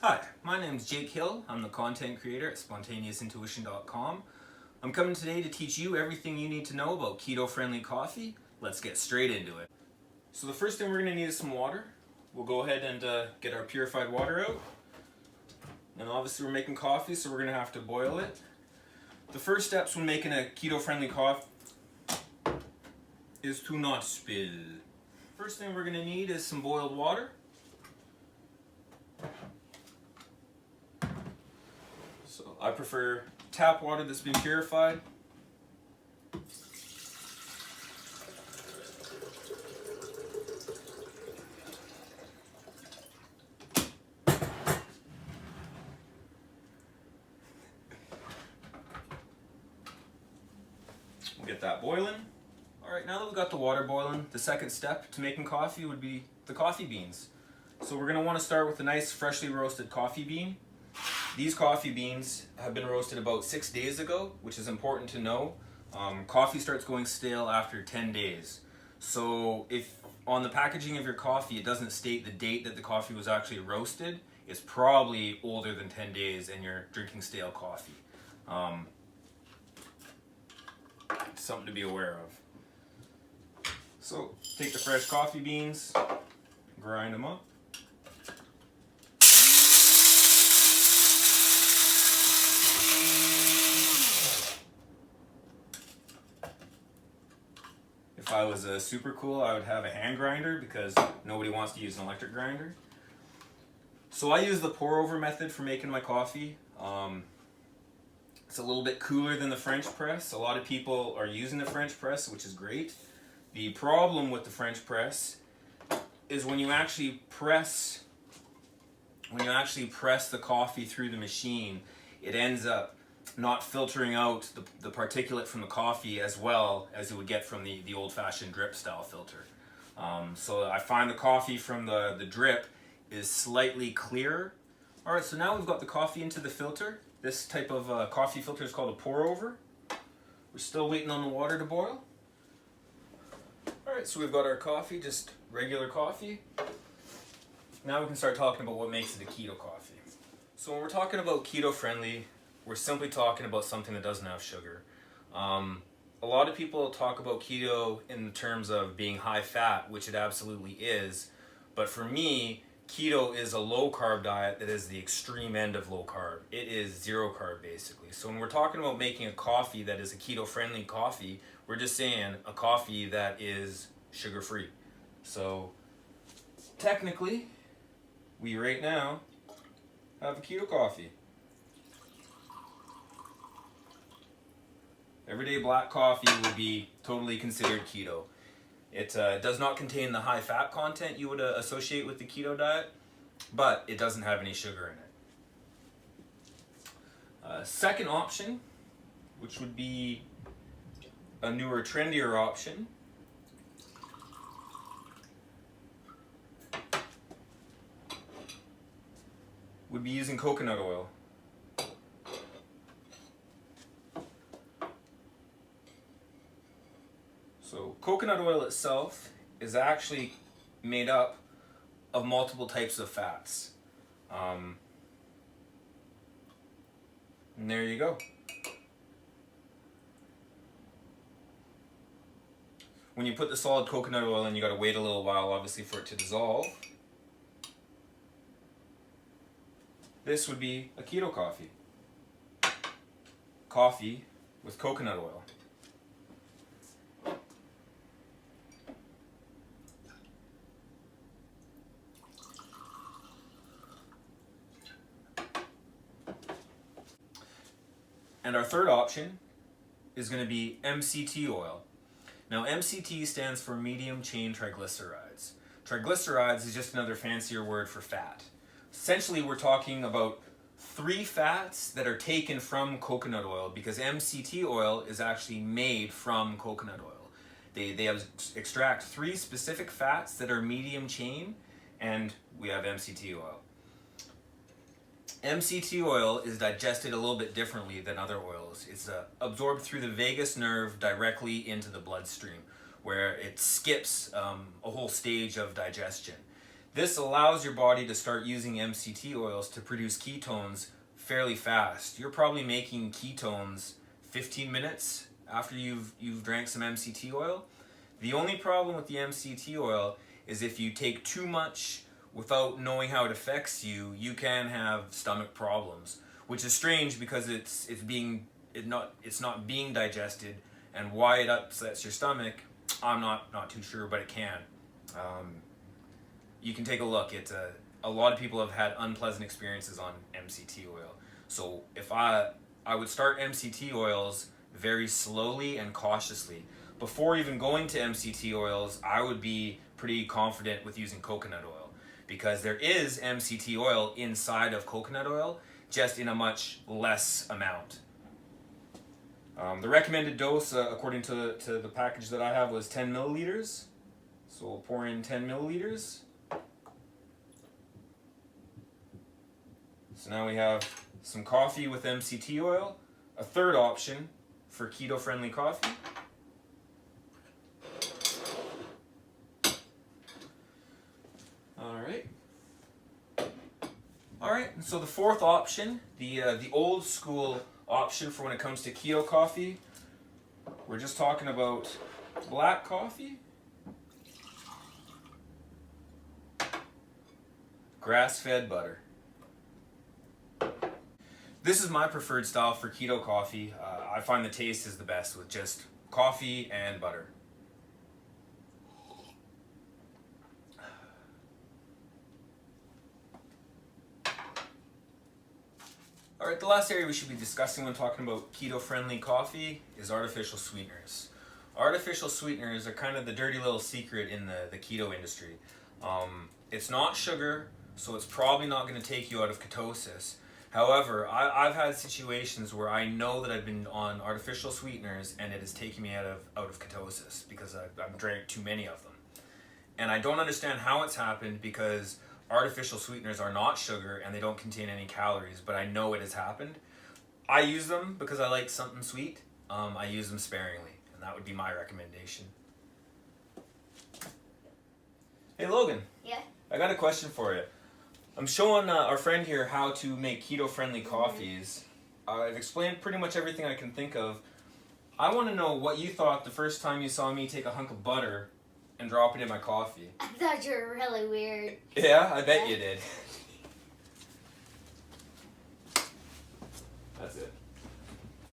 Hi, my name is Jake Hill. I'm the content creator at spontaneousintuition.com. I'm coming today to teach you everything you need to know about keto-friendly coffee. Let's get straight into it. So the first thing we're going to need is some water. We'll go ahead and get our purified water out. And obviously we're making coffee, so we're going to have to boil it. The first steps when making a keto-friendly coffee is to not spill. First thing we're going to need is some boiled water. So I prefer tap water that's been purified. We'll get that boiling. Alright, now that we've got the water boiling, the second step to making coffee would be the coffee beans. So we're going to want to start with a nice freshly roasted coffee bean. These coffee beans have been roasted about 6 days ago, which is important to know. Coffee starts going stale after 10 days. So if on the packaging of your coffee it doesn't state the date that the coffee was actually roasted, it's probably older than 10 days and you're drinking stale coffee. Something to be aware of. So take the fresh coffee beans, grind them up. If I was super cool, I would have a hand grinder because nobody wants to use an electric grinder. So I use the pour over method for making my coffee. It's a little bit cooler than the French press. A lot of people are using the French press, which is great. The problem with the French press is when you actually press the coffee through the machine, it ends up not filtering out the particulate from the coffee as well as you would get from the old-fashioned drip style filter. So I find the coffee from the drip is slightly clearer. Alright, so now we've got the coffee into the filter. This type of coffee filter is called a pour over. We're still waiting on the water to boil. Alright, so we've got our coffee, just regular coffee. Now we can start talking about what makes it a keto coffee. So when we're talking about keto friendly, we're simply talking about something that doesn't have sugar. A lot of people talk about keto in terms of being high fat, which it absolutely is. But for me, keto is a low carb diet that is the extreme end of low carb. It is zero carb basically. So when we're talking about making a coffee that is a keto friendly coffee, we're just saying a coffee that is sugar free. So technically, we right now have a keto coffee. Everyday black coffee would be totally considered keto. It does not contain the high fat content you would associate with the keto diet, but it doesn't have any sugar in it. Second option, which would be a newer, trendier option, would be using coconut oil. So coconut oil itself is actually made up of multiple types of fats. And there you go. When you put the solid coconut oil in, you gotta wait a little while obviously for it to dissolve. This would be a keto coffee. Coffee with coconut oil. And our third option is going to be MCT oil. Now MCT stands for medium chain triglycerides. Triglycerides is just another fancier word for fat. Essentially we're talking about 3 fats that are taken from coconut oil because MCT oil is actually made from coconut oil. They extract 3 specific fats that are medium chain and we have MCT oil. MCT oil is digested a little bit differently than other oils. It's absorbed through the vagus nerve directly into the bloodstream, where it skips a whole stage of digestion. This allows your body to start using MCT oils to produce ketones fairly fast. You're probably making ketones 15 minutes after you've drank some MCT oil. The only problem with the MCT oil is if you take too much without knowing how it affects you, you can have stomach problems, which is strange because it's not being digested, and why it upsets your stomach, I'm not too sure, but it can. You can take a look. A lot of people have had unpleasant experiences on MCT oil. So if I would start MCT oils very slowly and cautiously. Before even going to MCT oils, I would be pretty confident with using coconut oil, because there is MCT oil inside of coconut oil, just in a much less amount. The recommended dose, according to the package that I have, was 10 milliliters. So we'll pour in 10 milliliters. So now we have some coffee with MCT oil, a third option for keto-friendly coffee. All right. So the fourth option, the old school option for when it comes to keto coffee, we're just talking about black coffee, grass-fed butter. This is my preferred style for keto coffee. I find the taste is the best with just coffee and butter. All right, the last area we should be discussing when talking about keto-friendly coffee is artificial sweeteners. Artificial sweeteners are kind of the dirty little secret in the keto industry. It's not sugar, so it's probably not going to take you out of ketosis. However, I've had situations where I know that I've been on artificial sweeteners and it is taking me out of ketosis because I've drank too many of them. And I don't understand how it's happened, because artificial sweeteners are not sugar and they don't contain any calories, but I know it has happened. I use them because I like something sweet. I use them sparingly, and that would be my recommendation. Hey Logan. Yeah? I got a question for you. I'm showing our friend here how to make keto-friendly coffees. I've explained pretty much everything I can think of. I want to know what you thought the first time you saw me take a hunk of butter and drop it in my coffee. I thought you were really weird. Yeah, I bet you did. That's it.